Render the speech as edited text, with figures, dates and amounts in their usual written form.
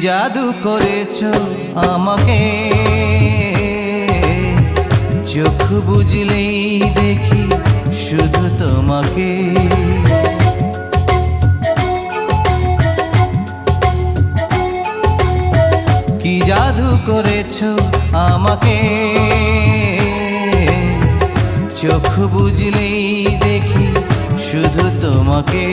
জাদু করেছো আমাকে, চোখ বুঝলেই দেখি শুধু তোমাকে। কি জাদু করেছো আমাকে, চোখ বুঝলেই দেখি শুধু তোমাকে।